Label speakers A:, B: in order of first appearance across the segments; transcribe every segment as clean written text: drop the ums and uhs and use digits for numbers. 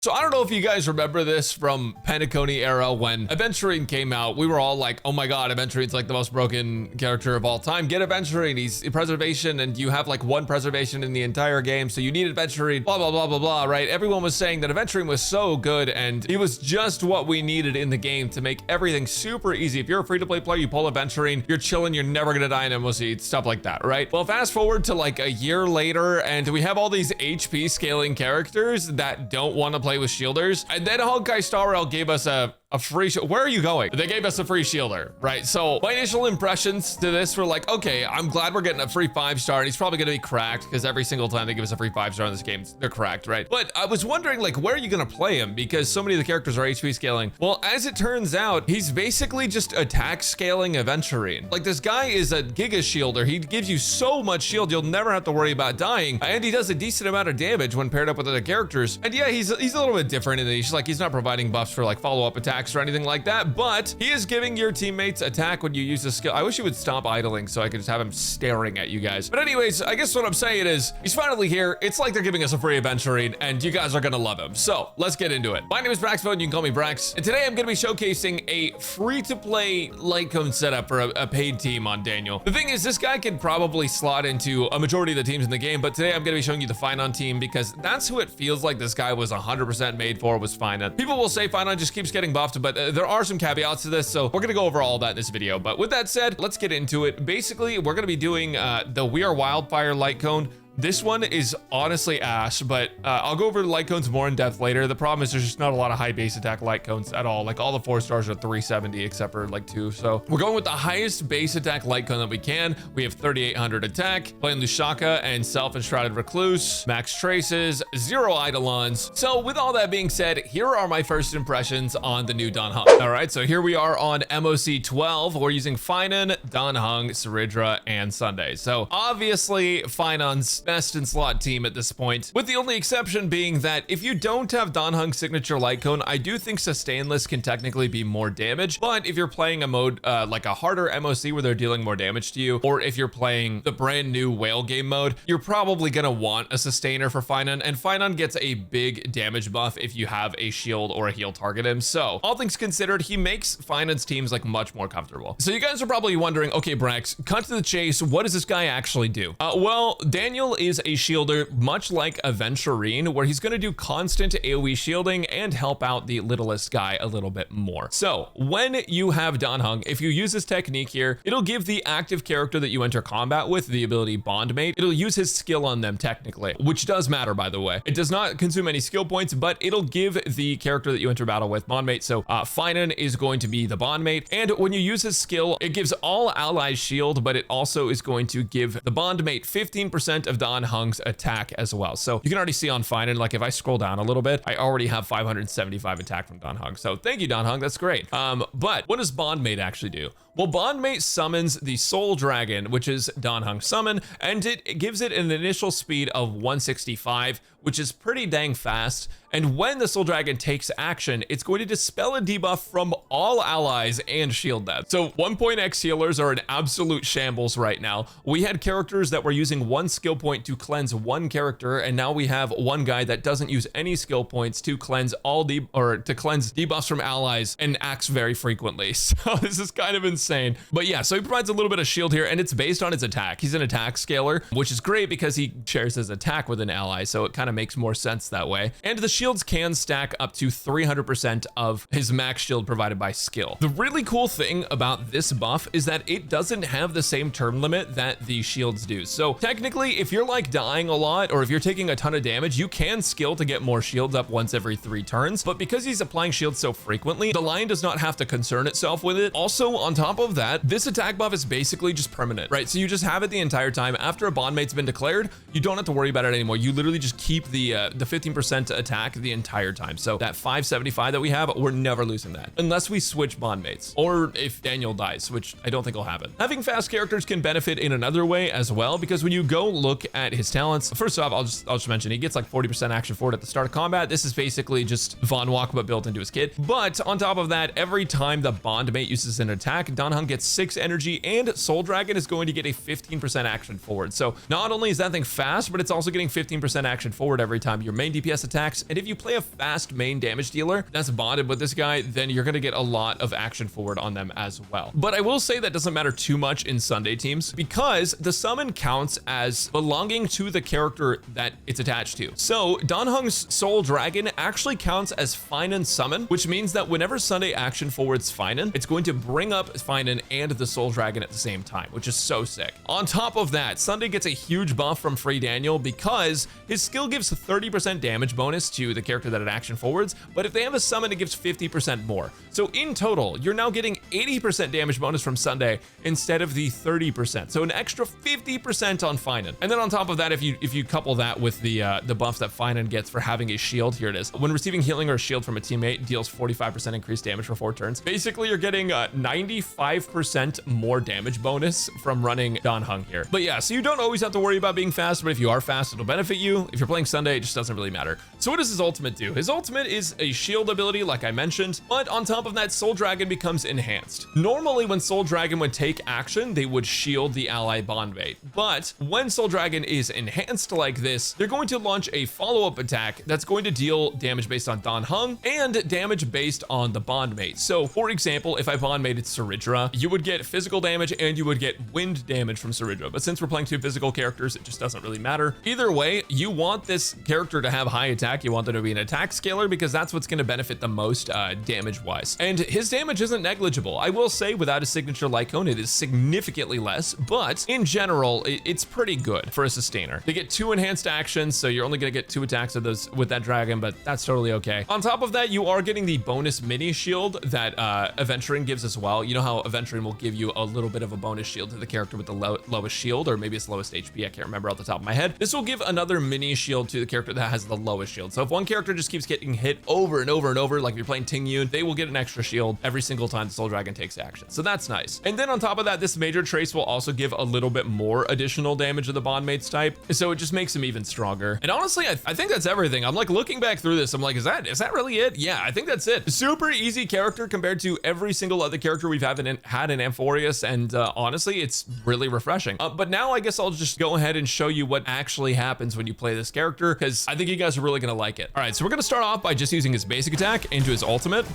A: So I don't know if you guys remember this from Penacony era when Aventurine came out. We were all like, oh my god, Aventurine's like the most broken character of all time. Get Aventurine, he's preservation, and you have like one preservation in the entire game, so you need Aventurine, blah, blah, blah, blah, blah, right? Everyone was saying that Aventurine was so good, and he was just what we needed in the game to make everything super easy. If you're a free-to-play player, you pull Aventurine, you're chilling, you're never gonna die in MOC, stuff like that, right? Well, fast forward to like a year later, and we have all these HP scaling characters that don't want to play with shielders, and then Honkai Star Rail gave us a free where are you going? They gave us a free shielder, right? So my initial impressions to this were like, okay, I'm glad we're getting a free 5-star, and he's probably gonna be cracked because every single time they give us a free 5-star in this game, they're cracked, right? But I was wondering, like, where are you gonna play him? Because so many of the characters are HP scaling. Well, as it turns out, he's basically just attack scaling Aventurine. Like, this guy is a Giga Shielder. He gives you so much shield, you'll never have to worry about dying, and he does a decent amount of damage when paired up with other characters. And yeah, he's a little bit different in that he's not providing buffs for like follow-up attacks or anything like that, but he is giving your teammates attack when you use the skill. I wish he would stop idling so I could just have him staring at you guys. But anyways, I guess what I'm saying is he's finally here. It's like they're giving us a free Aventurine, and you guys are gonna love him. So let's get into it. My name is Braxophone. You can call me Brax, and today I'm gonna be showcasing a free-to-play light cone setup for a paid team on Daniel. The thing is, this guy can probably slot into a majority of the teams in the game, but today I'm gonna be showing you the Finon team because that's who it feels like this guy was 100% made for, was Finon. People will say Finon just keeps getting buffed, but there are some caveats to this, so we're gonna go over all that in this video. But with that said, let's get into it. Basically, we're gonna be doing the We Are Wildfire light cone. This one is honestly ass, but I'll go over the light cones more in depth later. The problem is there's just not a lot of high base attack light cones at all. Like, all the 4-stars are 370 except for like 2. So we're going with the highest base attack light cone that we can. We have 3800 attack, playing Lushaka and Self-Enshrouded Recluse, max traces, 0 Eidolons. So with all that being said, here are my first impressions on the new Dan Heng. All right, so here we are on MOC 12. We're using Finon, Dan Heng, Saridra, and Sunday. So obviously Finon's best in slot team at this point, with the only exception being that if you don't have Dan Heng's signature light cone, I do think sustainless can technically be more damage. But if you're playing a mode like a harder MOC where they're dealing more damage to you, or if you're playing the brand new whale game mode, you're probably gonna want a sustainer for Finon, and Finon gets a big damage buff if you have a shield or a heal target him. So all things considered, he makes Finon's teams like much more comfortable. So you guys are probably wondering, okay, Brax, cut to the chase, what does this guy actually do? Well, Daniel is a shielder much like Aventurine, where he's going to do constant AoE shielding and help out the littlest guy a little bit more. So when you have Dan Heng, if you use this technique here, it'll give the active character that you enter combat with the ability Bondmate. It'll use his skill on them technically, which does matter, by the way. It does not consume any skill points, but it'll give the character that you enter battle with Bondmate. So Finon is going to be the Bondmate, and when you use his skill, it gives all allies shield, but it also is going to give the Bondmate 15% of Dan Heng's attack as well. So you can already see on Finon, like if I scroll down a little bit, I already have 575 attack from Dan Heng. So thank you, Dan Heng, that's great. But what does Bondmate actually do? Well, Bondmate summons the Soul Dragon, which is Dan Heng's summon, and it gives it an initial speed of 165, which is pretty dang fast. And when the Soul Dragon takes action, it's going to dispel a debuff from all allies and shield them. So 1.x healers are an absolute shambles right now. We had characters that were using 1 skill point to cleanse 1 character, and now we have one guy that doesn't use any skill points to cleanse to cleanse debuffs from allies and acts very frequently. So this is kind of insane. But yeah, so he provides a little bit of shield here, and it's based on his attack. He's an attack scaler, which is great because he shares his attack with an ally, so it kind of makes more sense that way. And the shields can stack up to 300% of his max shield provided by skill. The really cool thing about this buff is that it doesn't have the same turn limit that the shields do. So technically, if you're like dying a lot, or if you're taking a ton of damage, you can skill to get more shields up once every 3 turns. But because he's applying shields so frequently, the line does not have to concern itself with it. Also, on top of that, this attack buff is basically just permanent, right? So you just have it the entire time. After a Bondmate's been declared, you don't have to worry about it anymore. You literally just keep the 15% attack the entire time. So that 575 that we have, we're never losing that unless we switch Bondmates, or if Daniel dies, which I don't think will happen. Having fast characters can benefit in another way as well, because when you go look at his talents, first off, I'll just mention he gets like 40% action forward at the start of combat. This is basically just Von Walk but built into his kit. But on top of that, every time the Bondmate uses an attack, Dan Heng gets 6 energy, and Soul Dragon is going to get a 15% action forward. So not only is that thing fast, but it's also getting 15% action forward every time your main DPS attacks. And if you play a fast main damage dealer that's bonded with this guy, then you're going to get a lot of action forward on them as well. But I will say that doesn't matter too much in Sunday teams because the summon counts as belonging to the character that it's attached to. So Dan Heng's Soul Dragon actually counts as Finan summon, which means that whenever Sunday action forwards Finan, it's going to bring up Finan and the Soul Dragon at the same time, which is so sick. On top of that, Sunday gets a huge buff from Free Daniel because his skill gives 30% damage bonus to the character that it action forwards, but if they have a summon, it gives 50% more. So in total, you're now getting 80% damage bonus from Sunday instead of the 30%. So an extra 50% on Finan. And then on top of that, if you couple that with the buffs that Finan gets for having a shield, here it is. When receiving healing or a shield from a teammate, deals 45% increased damage for 4 turns. Basically, you're getting 95% more damage bonus from running Dan Heng here. But yeah, so you don't always have to worry about being fast, but if you are fast, it'll benefit you. If you're playing Sunday, it just doesn't really matter. So what does his ultimate do? His ultimate is a shield ability, like I mentioned, but on top of that, Soul Dragon becomes enhanced. Normally, when Soul Dragon would take action, they would shield the ally bondmate. But when Soul Dragon is enhanced like this, they're going to launch a follow-up attack that's going to deal damage based on Dan Heng and damage based on the bondmate. So for example, if I bondmated Saridra, you would get physical damage and you would get wind damage from Saridra. But since we're playing 2 physical characters, it just doesn't really matter. Either way, you want this character to have high attack. You want them to be an attack scaler because that's what's going to benefit the most damage-wise. And his damage isn't negligible. I will say without a signature Lycone, it is significantly less, but in general, it's pretty good for a sustainer. They get 2 enhanced actions, so you're only going to get 2 attacks of those with that dragon, but that's totally okay. On top of that, you are getting the bonus mini shield that Aventurine gives as well. You know how Aventurine will give you a little bit of a bonus shield to the character with the lowest shield, or maybe it's lowest HP, I can't remember off the top of my head. This will give another mini shield to the character that has the lowest shield. So if one character just keeps getting hit over and over and over, like if you're playing Ting Yun, they will get an extra shield every single time the Soul Dragon takes action. So that's nice. And then on top of that, this major trace will also give a little bit more additional damage to the bondmates type. So it just makes him even stronger. And honestly, I think that's everything. I'm like looking back through this, I'm like, is that really it? Yeah, I think that's it. Super easy character compared to every single other character we've had in Amphorius, and honestly, it's really refreshing. But now I guess I'll just go ahead and show you what actually happens when you play this character, because I think you guys are really gonna like it. All right, so we're gonna start off by just using his basic attack into his ultimate.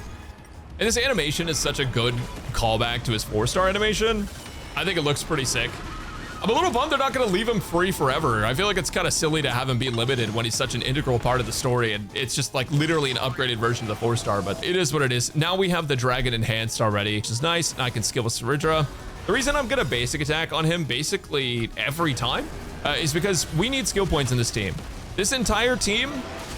A: And this animation is such a good callback to his 4-star animation. I think it looks pretty sick. I'm a little bummed they're not going to leave him free forever. I feel like it's kind of silly to have him be limited when he's such an integral part of the story, and it's just like literally an upgraded version of the 4-star, but it is what it is. Now we have the dragon enhanced already, which is nice. And I can skill with Saridra. The reason I'm going to basic attack on him basically every time is because we need skill points in this team. This entire team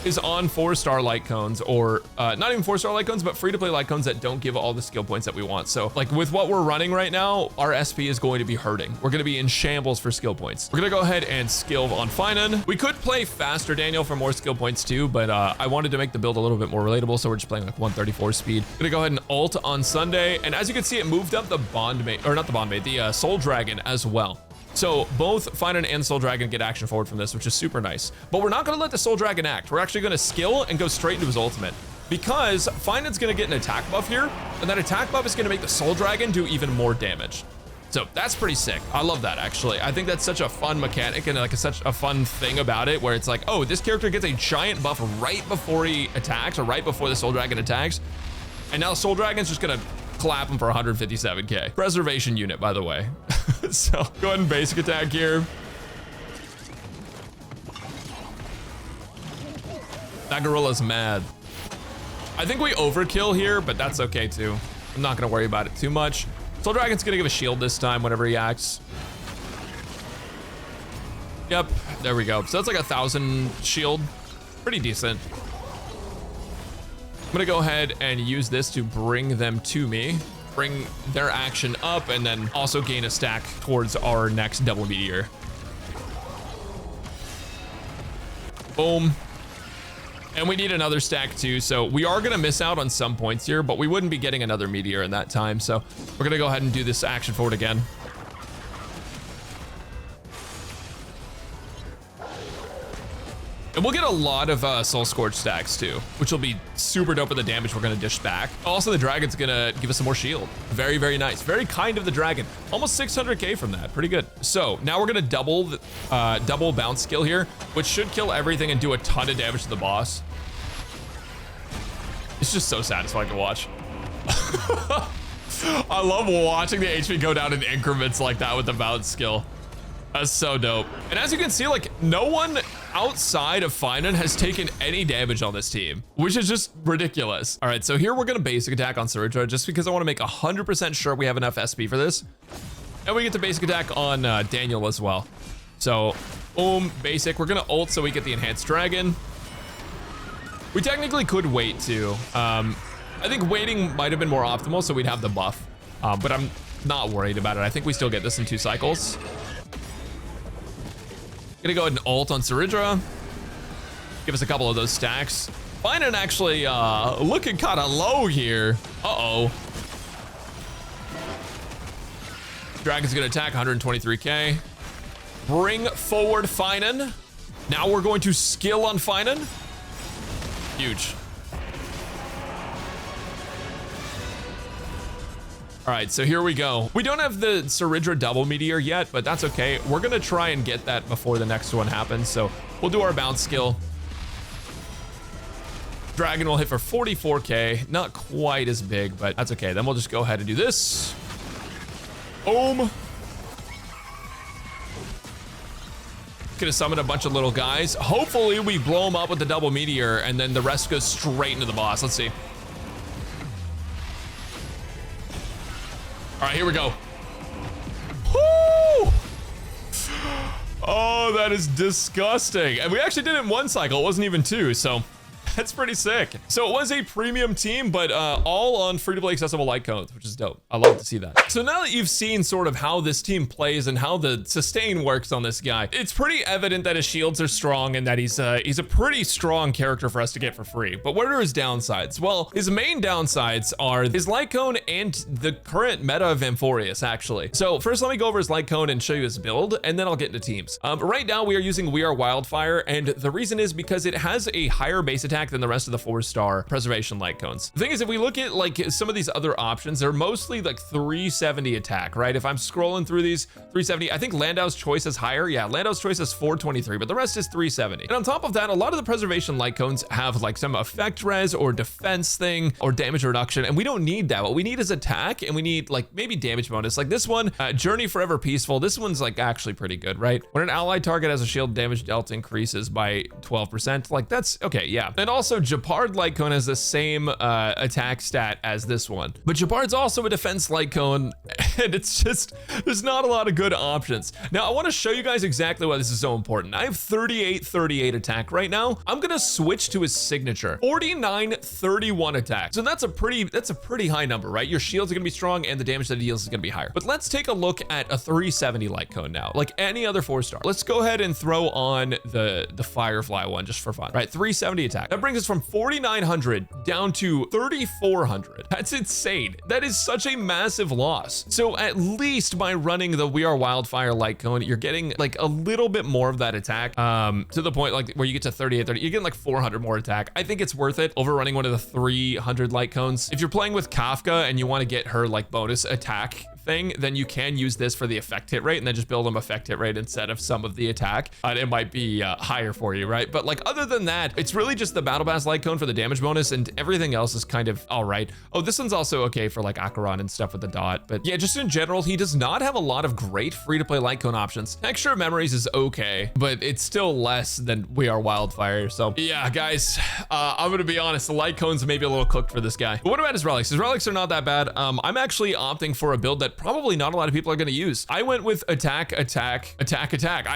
A: is on 4-star light cones, or not even 4-star light cones, but free-to-play light cones that don't give all the skill points that we want. So like with what we're running right now, our SP is going to be hurting. We're going to be in shambles for skill points. We're going to go ahead and skill on Finan. We could play faster Daniel for more skill points too, but I wanted to make the build a little bit more relatable, so we're just playing like 134 speed. Gonna go ahead and ult on Sunday, and as you can see, it moved up the bondmate, or not the bondmate, the Soul Dragon as well. So both Finan and Soul Dragon get action forward from this, which is super nice. But we're not going to let the Soul Dragon act. We're actually going to skill and go straight into his ultimate, because Finan's going to get an attack buff here, and that attack buff is going to make the Soul Dragon do even more damage. So that's pretty sick. I love that, actually. I think that's such a fun mechanic and like such a fun thing about it, where it's like, oh, this character gets a giant buff right before he attacks, or right before the Soul Dragon attacks. And now Soul Dragon's just going to clap him for 157k. Preservation unit, by the way. So go ahead and basic attack here. That gorilla's mad. I think we overkill here, but that's okay too. I'm not gonna worry about it too much. Soul Dragon's gonna give a shield this time whenever he acts. Yep, there we go. So that's like 1,000 shield. Pretty decent. I'm gonna go ahead and use this to bring them to me, bring their action up, and then also gain a stack towards our next double meteor. Boom. And we need another stack too, so we are gonna miss out on some points here, but we wouldn't be getting another meteor in that time, so we're gonna go ahead and do this action forward again. And we'll get a lot of Soul Scorch stacks too, which will be super dope for the damage we're gonna dish back. Also, the dragon's gonna give us some more shield. Very, very nice. Very kind of the dragon. Almost 600k from that. Pretty good. So now we're gonna double bounce skill here, which should kill everything and do a ton of damage to the boss. It's just so satisfying to watch. I love watching the HP go down in increments like that with the bounce skill. That's so dope. And as you can see, like, no one outside of Finan has taken any damage on this team, which is just ridiculous. All right, so here we're gonna basic attack on Suritra just because I want to make 100% sure we have enough SP for this. And we get the basic attack on Daniel as well. So, boom, basic. We're gonna ult so we get the enhanced dragon. We technically could wait too. I think waiting might have been more optimal so we'd have the buff, but I'm not worried about it. I think we still get this in 2 cycles. Gonna go ahead and ult on Suritra. Give us a couple of those stacks. Finan actually looking kind of low here. Uh-oh. Dragon's gonna attack 123k. Bring forward Finan. Now we're going to skill on Finan. Huge. All right, so here we go. We don't have the Suritra double meteor yet, but that's okay. We're gonna try and get that before the next one happens. So we'll do our bounce skill. Dragon will hit for 44k. Not quite as big, but that's okay. Then we'll just go ahead and do this. Boom. Gonna summon a bunch of little guys. Hopefully we blow them up with the double meteor and then the rest goes straight into the boss. Let's see. All right, here we go. Woo! Oh, that is disgusting. And we actually did it in 1 cycle. It wasn't even 2, so that's pretty sick. So it was a premium team, but all on free-to-play accessible light cones, which is dope. I love to see that. So now that you've seen sort of how this team plays and how the sustain works on this guy, it's pretty evident that his shields are strong and that he's a pretty strong character for us to get for free. But what are his downsides? Well, his main downsides are his light cone and the current meta of Amphorius, actually. So first, let me go over his light cone and show you his build, and then I'll get into teams. Right now, we are using We Are Wildfire, and the reason is because it has a higher base attack than the rest of the 4-star preservation light cones. The thing is, if we look at like some of these other options, they're mostly like 370 attack, right? If I'm scrolling through these, 370, I think Landau's Choice is higher. Yeah, Landau's Choice is 423, but the rest is 370. And on top of that, a lot of the preservation light cones have like some effect res or defense thing or damage reduction, and we don't need that. What we need is attack, and we need like maybe damage bonus. Like this one, Journey Forever Peaceful, this one's like actually pretty good, right? When an allied target has a shield, damage dealt increases by 12%, like that's okay, yeah. And also Japard light cone has the same attack stat as this one, but Japard's also a defense light cone, and it's just, there's not a lot of good options. Now I want to show you guys exactly why this is so important. I have 38 attack right now. I'm gonna switch to his signature, 49-31 attack. So that's a pretty high number, right? Your shields are gonna be strong and the damage that it deals is gonna be higher. But let's take a look at a 370 light cone now, like any other 4-star. Let's go ahead and throw on the Firefly one just for fun, right? 370 attack. That brings us from 4,900 down to 3,400. That's insane. That is such a massive loss. So at least by running the We Are Wildfire light cone, you're getting like a little bit more of that attack, to the point like where you get to 38, 30, you're getting like 400 more attack. I think it's worth it over running one of the 300 light cones. If you're playing with Kafka and you want to get her like bonus attack thing, then you can use this for the effect hit rate and then just build them effect hit rate instead of some of the attack. It might be higher for you, right? But like other than that, it's really just the Battle Pass light cone for the damage bonus, and everything else is kind of all right. Oh, this one's also okay for like Acheron and stuff with the dot. But yeah, just in general, he does not have a lot of great free-to-play light cone options. Texture of Memories is okay, but it's still less than We Are Wildfire. So yeah, guys, I'm gonna be honest, the light cones may be a little cooked for this guy. But what about his relics? His relics are not that bad. I'm actually opting for a build that probably not a lot of people are going to use. I went with attack. I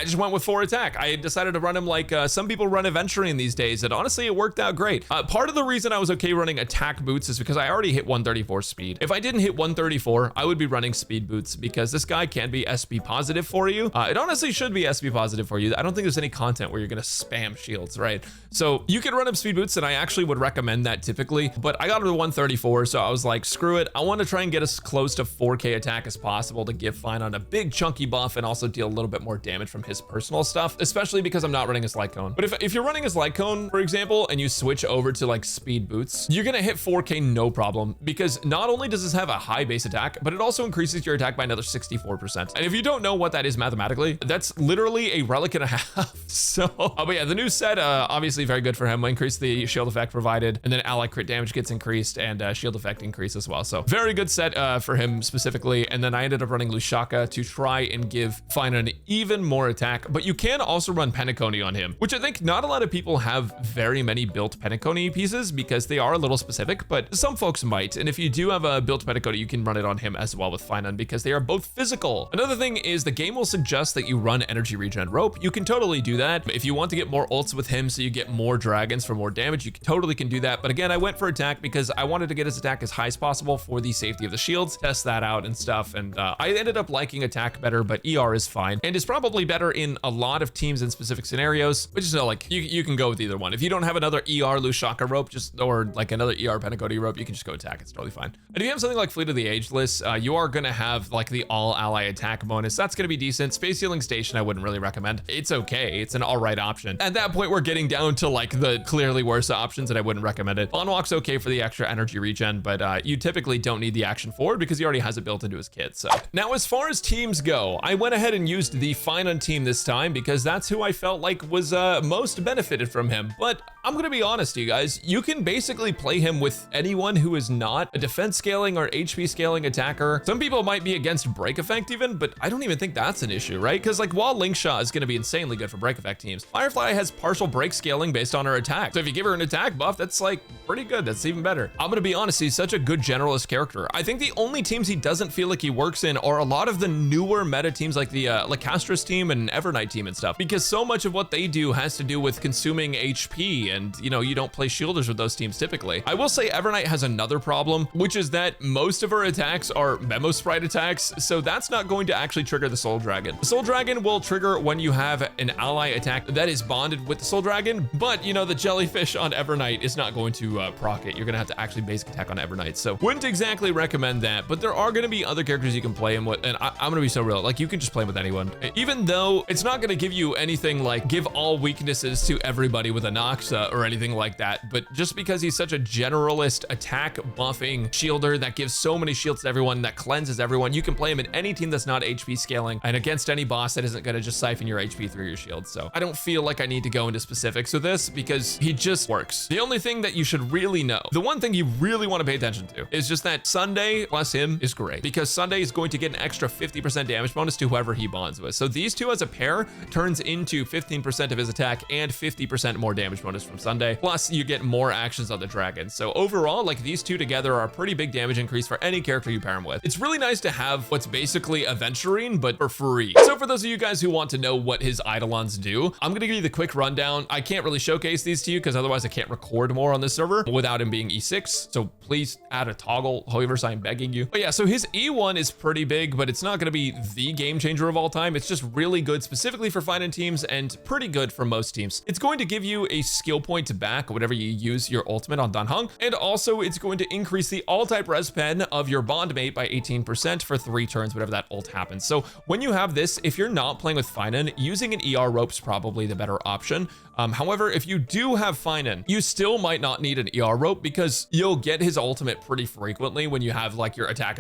A: just went with 4 attack. I decided to run him like some people run Aventurine these days, and honestly, it worked out great. Part of the reason I was okay running attack boots is because I already hit 134 speed. If I didn't hit 134, I would be running speed boots because this guy can be SP positive for you. It honestly should be SP positive for you. I don't think there's any content where you're going to spam shields, right? So you can run him speed boots, and I actually would recommend that typically, but I got him to 134, so I was like, screw it. I want to try and get us close to 4K attack as possible to give Finon a big chunky buff and also deal a little bit more damage from his personal stuff, especially because I'm not running his light cone. But if you're running his light cone, for example, and you switch over to like speed boots, you're gonna hit 4K no problem, because not only does this have a high base attack, but it also increases your attack by another 64%. And if you don't know what that is mathematically, that's literally a relic and a half. So, but yeah, the new set, obviously very good for him. Increase the shield effect provided, and then ally crit damage gets increased, and shield effect increase as well. So very good set for him specifically. And then I ended up running Lushaka to try and give Finon even more attack, but you can also run Penacony on him, which I think not a lot of people have very many built Penacony pieces because they are a little specific, but some folks might. And if you do have a built Penacony, you can run it on him as well with Finon because they are both physical. Another thing is the game will suggest that you run energy regen rope. You can totally do that. If you want to get more ults with him so you get more dragons for more damage, you totally can do that. But again, I went for attack because I wanted to get his attack as high as possible for the safety of the shields, test that out and stuff. And I ended up liking attack better, but ER is fine and is probably better in a lot of teams in specific scenarios, which is like you can go with either one. If you don't have another ER Lushaka rope, or like another ER Penacony rope, you can just go attack. It's totally fine. And if you have something like Fleet of the Ageless, you are going to have like the all ally attack bonus. That's going to be decent. Space Healing Station, I wouldn't really recommend. It's okay. It's an all right option. At that point, we're getting down to like the clearly worse options, and I wouldn't recommend it. Bonwalk's okay for the extra energy regen, but you typically don't need the action forward because he already has it built into his kit. So now as far as teams go, I went ahead and used the Finon team this time because that's who I felt like was most benefited from him. But I'm going to be honest, you guys, you can basically play him with anyone who is not a defense scaling or HP scaling attacker. Some people might be against break effect even, but I don't even think that's an issue, right? Because like while Linkshaw is going to be insanely good for break effect teams, Firefly has partial break scaling based on her attack. So if you give her an attack buff, that's like pretty good. That's even better. I'm going to be honest, he's such a good generalist character. I think the only teams he doesn't feel like he works in are a lot of the newer meta teams like the Lacastris team and Evernight team and stuff, because so much of what they do has to do with consuming HP, and you know, you don't play shielders with those teams typically. I will say Evernight has another problem, which is that most of her attacks are Memo Sprite attacks, so that's not going to actually trigger the Soul Dragon. The Soul Dragon will trigger when you have an ally attack that is bonded with the Soul Dragon, but you know, the Jellyfish on Evernight is not going to proc it. You're gonna have to actually basic attack on Evernight, so wouldn't exactly recommend that. But there are gonna be other characters you can play him with, and I'm gonna be so real, like you can just play him with anyone, even though it's not gonna give you anything like give all weaknesses to everybody with a Noxa or anything like that. But just because he's such a generalist attack buffing shielder that gives so many shields to everyone, that cleanses everyone, you can play him in any team that's not HP scaling and against any boss that isn't gonna just siphon your HP through your shield. So I don't feel like I need to go into specifics with this because he just works. The only thing that you should really know, the one thing you really want to pay attention to, is just that Sunday plus him is great, because Sunday is going to get an extra 50% damage bonus to whoever he bonds with. So these two as a pair turns into 15% of his attack and 50% more damage bonus from Sunday. Plus you get more actions on the dragon. So overall, like these two together are a pretty big damage increase for any character you pair him with. It's really nice to have what's basically Aventurine, but for free. So for those of you guys who want to know what his Eidolons do, I'm gonna give you the quick rundown. I can't really showcase these to you because otherwise I can't record more on this server without him being E6. So please add a toggle, Hoiverse, I'm begging you. But yeah, so his E1 is pretty big, but it's not gonna be the game changer of all time. It's just really good specifically for Finon teams and pretty good for most teams. It's going to give you a skill point back whenever you use your ultimate on Dan Heng, and also it's going to increase the all-type res pen of your bond mate by 18% for 3 turns whenever that ult happens. So when you have this, if you're not playing with Finon, using an ER rope is probably the better option. However, if you do have Finon, you still might not need an ER rope because you'll get his ultimate pretty frequently when you have like your attack,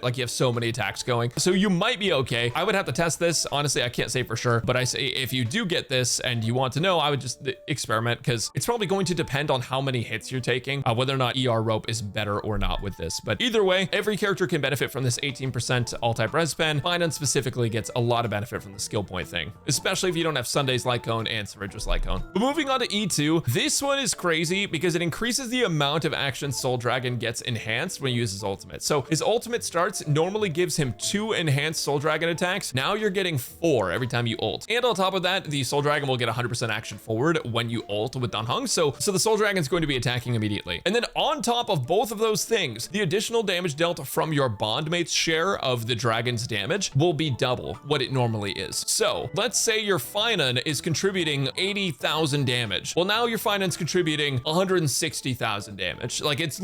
A: like you have so many attacks going. So you might be okay. I would have to test this. Honestly, I can't say for sure, but I say if you do get this and you want to know, I would just experiment because it's probably going to depend on how many hits you're taking, whether or not ER rope is better or not with this. But either way, every character can benefit from this 18% all-type res pen. Finon specifically gets a lot of benefit from the skill point thing, especially if you don't have Sunday's Light Cone and Syringe's Light Cone. But moving on to E2, this one is crazy because it increases the amount of action Soul Dragon gets enhanced when you use his ultimate. So his ultimate starts normally gives him 2 enhanced Soul Dragon attacks. Now you're getting 4 every time you ult. And on top of that, the Soul Dragon will get 100% action forward when you you ult with Dan Heng. So the Soul Dragon's going to be attacking immediately. And then on top of both of those things, the additional damage dealt from your bondmate's share of the dragon's damage will be double what it normally is. So let's say your Finan is contributing 80,000 damage. Well, now your Finan's contributing 160,000 damage. Like it's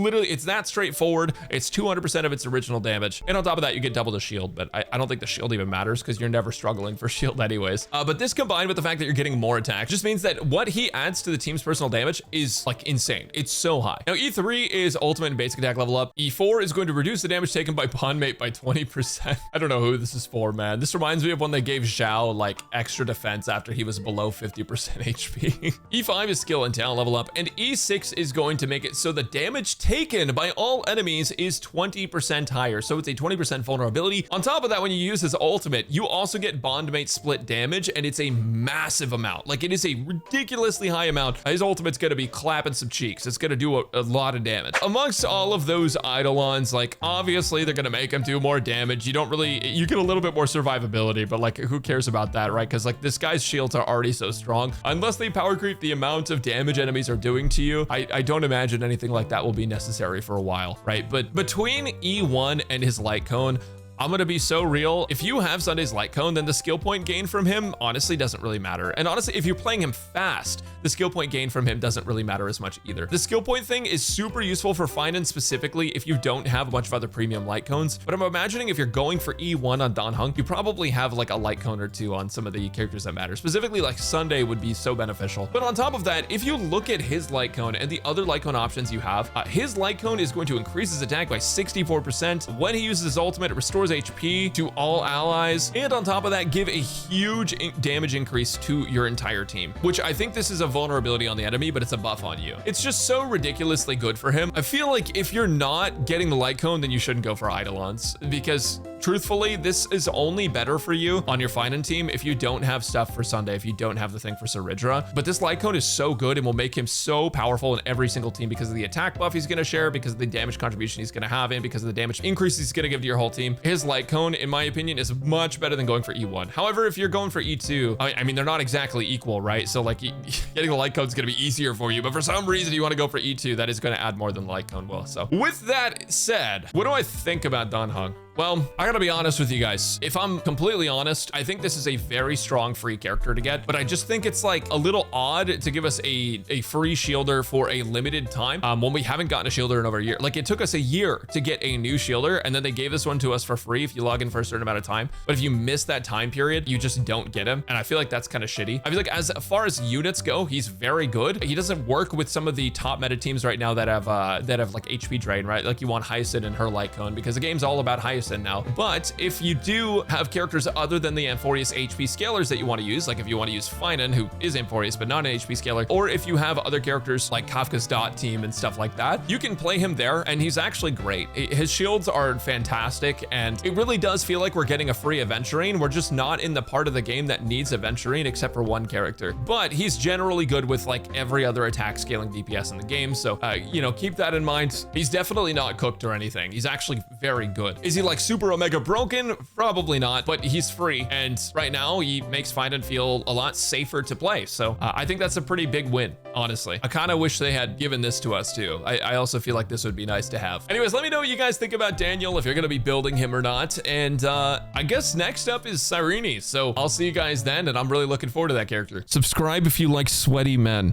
A: that straightforward. It's 200% of its original damage. And on top of that, you get double the shield, but I don't think the shield even matters because you're never struggling for shield anyways. But this combined with the fact that you're getting more attack just means that what he adds to the team's personal damage is like insane. It's so high. Now E3 is ultimate and basic attack level up. E4 is going to reduce the damage taken by bondmate by 20%. I don't know who this is for, man. This reminds me of when they gave Zhao like extra defense after he was below 50% HP. E5 is skill and talent level up, and E6 is going to make it so the damage taken by all enemies is 20% higher. So it's a 20% vulnerability. On top of that, when you use his ultimate, you also get bondmate split damage, and it's a massive amount. Like it is a ridiculously high amount. His ultimate's gonna be clapping some cheeks. It's gonna do a lot of damage. Amongst all of those Eidolons, like obviously they're gonna make him do more damage. You get a little bit more survivability, but like who cares about that, right? Because like this guy's shields are already so strong. Unless they power creep the amount of damage enemies are doing to you, I don't imagine anything like that will be necessary for a while, right? But between E1 and his light cone, I'm gonna be so real. If you have Sunday's light cone, then the skill point gain from him honestly doesn't really matter. And honestly, if you're playing him fast, the skill point gain from him doesn't really matter as much either. The skill point thing is super useful for Finan specifically if you don't have a bunch of other premium light cones. But I'm imagining if you're going for E1 on Dan Heng, you probably have like a light cone or two on some of the characters that matter. Specifically like Sunday would be so beneficial. But on top of that, if you look at his light cone and the other light cone options you have, his light cone is going to increase his attack by 64%. When he uses his ultimate, it restores HP to all allies, and on top of that, give a huge damage increase to your entire team, which I think this is a vulnerability on the enemy, but it's a buff on you. It's just so ridiculously good for him. I feel like if you're not getting the light cone, then you shouldn't go for Eidolons, because truthfully, this is only better for you on your Finan team if you don't have stuff for Sunday, if you don't have the thing for Saridra. But this light cone is so good and will make him so powerful in every single team because of the attack buff he's gonna share, because of the damage contribution he's gonna have, and because of the damage increase he's gonna give to your whole team. His light cone, in my opinion, is much better than going for E1. However, if you're going for E2, I mean, they're not exactly equal, right? So like getting the light cone is gonna be easier for you, but for some reason you wanna go for E2, that is gonna add more than the light cone will. So with that said, what do I think about Dan Heng? Well, I gotta be honest with you guys. If I'm completely honest, I think this is a very strong free character to get, but I just think it's like a little odd to give us a free shielder for a limited time when we haven't gotten a shielder in over a year. Like it took us a year to get a new shielder, and then they gave this one to us for free if you log in for a certain amount of time. But if you miss that time period, you just don't get him. And I feel like that's kind of shitty. I feel like as far as units go, he's very good. He doesn't work with some of the top meta teams right now that have like HP drain, right? Like you want Hyacinth and her light cone because the game's all about Hyacinth now. But if you do have characters other than the Amphorius HP scalers that you want to use, like if you want to use Finan, who is Amphorius but not an HP scaler, or if you have other characters like Kafka's Dot team and stuff like that, you can play him there, and he's actually great. His shields are fantastic, and it really does feel like we're getting a free Aventurine. We're just not in the part of the game that needs Aventurine except for one character. But he's generally good with like every other attack scaling DPS in the game, so you know, keep that in mind. He's definitely not cooked or anything. He's actually very good. Is he like super omega broken? Probably not, but he's free, and right now he makes Finan feel a lot safer to play. So I think that's a pretty big win, honestly. I kind of wish they had given this to us too. I also feel like this would be nice to have. Anyways, let me know what you guys think about Daniel, if you're gonna be building him or not. And I guess next up is Cyrene. So I'll see you guys then, and I'm really looking forward to that character. Subscribe if you like sweaty men.